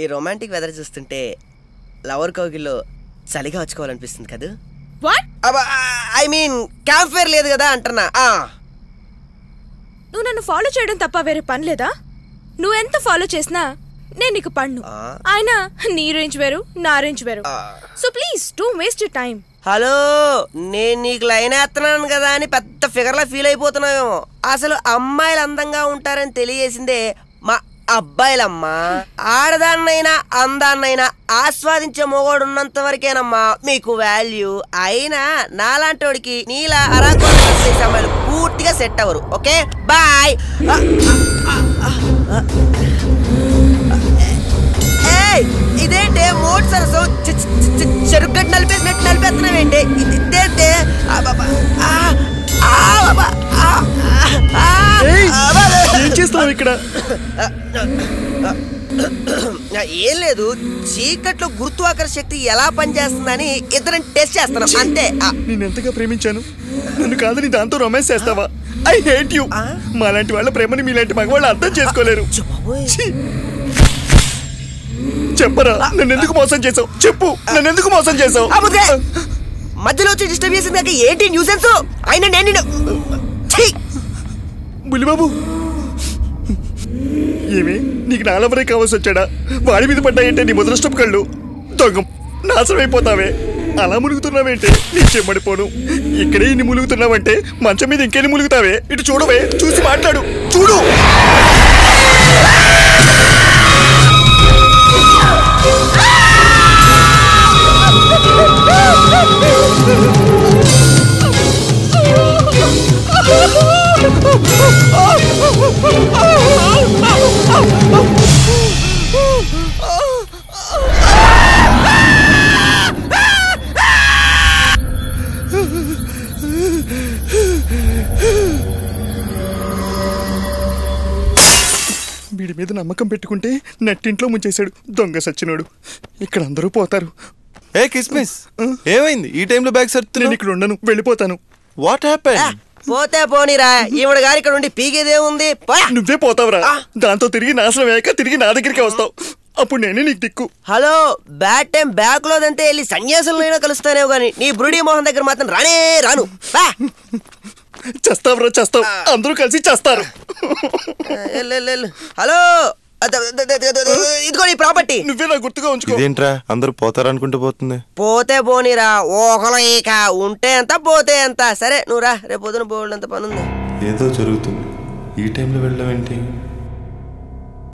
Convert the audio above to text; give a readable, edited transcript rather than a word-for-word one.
ఈ romantic weather చూస్తుంటే lover కౌగిల్లో చలిగా వచ్చుకోవాలనిపిస్తుంది కదా. ఐ మీన్ క్యాంప్ ఫైర్ లేదు కదా అంటున్నా. నువ్వు నన్ను ఫాలో చేయడం తప్ప వేరే పని లేదా? నువ్వెంత ఫాలో చేసినా నేను నీకు పన్ను. అయినా నీ రేంజ్ వేరు, నా రేంజ్ వేరు. So please don't waste your time. Hello, నేను నీకు లైన్ వేస్తున్నాను కదా అని పెద్ద ఫిగర్లా ఫీల్ అయిపోతున్నావేమో. అసలు అమ్మాయిలు అందంగా ఉంటారని తెలియజేసిందే మా అబ్బాయిలమ్మా. ఆడదాన్నైనా అందాన్నైనా ఆస్వాదించే మొగోడు ఉన్నంత వరకేనమ్మా మీకు వాల్యూ. అయినా నాలాంటోడికి నీలా అరాకొండ అమ్మాయిలు పూర్తిగా సెట్ అవ్వరు. Okay bye. ఇదేంటే మోట్ సరసం చెరుగడ్డ నలిపేసినట్టు నలిపేస్తున్నావేంటి? ఇదేంటే ఏం చేస్తున్నావు ఇక్కడ? ఏం లేదు, చీకట్లో గురుత్వాకర్షణ శక్తి ఎలా పనిచేస్తుందని ఇద్దరం టెస్ట్ చేస్తున్నాం అంతే. నేను ఎంతగా ప్రేమించాను, నన్ను కాదని దాంతో రొమాన్స్ చేస్తావా? I hate you. మాలాంటి వాళ్ళ ప్రేమని మీలాంటి మగవాళ్ళు అర్థం చేసుకోలేరు. చెప్పరా, నన్ను ఎందుకు మోసం చేసావు? చెప్పు, నన్ను ఎందుకు మోసం చేసావు? మధ్యలో వచ్చి డిస్టర్బ్ చేసిందాక ఏంటి న్యూసెన్స్? అయినా నేను బుల్లిబాబు, ఏమి నీకు నాలవరే కావాల్సి వచ్చాడా? వాడి మీద పడ్డాయంటే నీ ముద్రష్టపు కళ్ళు. దొంగ నాశనం అయిపోతావే. అలా ములుగుతున్నావేంటే నీ చెమ్మడిపోను. ఇక్కడే ఇన్ని ములుగుతున్నావంటే మంచం మీద ఇంకెన్ని ములుగుతావే? ఇటు చూడవే, చూసి మాట్లాడు. చూడు. వీడి మీద నమ్మకం పెట్టుకుంటే నెట్టింట్లో ముంచేశాడు దొంగ సచ్చినోడు. ఇక్కడ అందరూ పోతారు. ఏ కిస్మిస్, ఏమైంది ఈ టైంలో బ్యాగ్ సర్దుతున్నావు? నేను ఇక్కడ ఉండను, వెళ్ళిపోతాను. What happened? పోతే పోనీరా, ఈవిడ గారు ఇక్కడ ఉండి పీకేదేముంది? నువ్వే పోతావురా. దాంతో తిరిగి నాశనం అయ్యాక తిరిగి నా దగ్గరికి వస్తావు. అప్పుడు నేనే నీకు దిక్కు. హలో, బ్యాడ్ టైం బ్యాక్ లోదంతే వెళ్ళి సన్యాసులైనా కలుస్తానేవు గాని నీ బ్రూడీ మోహన్ దగ్గర మాత్రం రానే రాను. చేస్తావురా, చేస్తావు. అందరూ కలిసి చేస్తారు. హలో, ఇదిగో నీ ప్రాపర్టీ. నువ్వే నా గుర్తుగా ఉంచుకో. ఇదేంట్రా అందరూ పోతారనుకుంటూ పోతుంది? పోతే పోనీరా, ఓహలో ఇక ఉంటే ఎంత పోతే ఎంత. సరే నువ్వు రా, రేపు పొద్దున బోల్డ్ అంత పని ఉంది. ఏదో జరుగుతుంది. ఈ టైంలో వెళ్ళడం ఏంటి?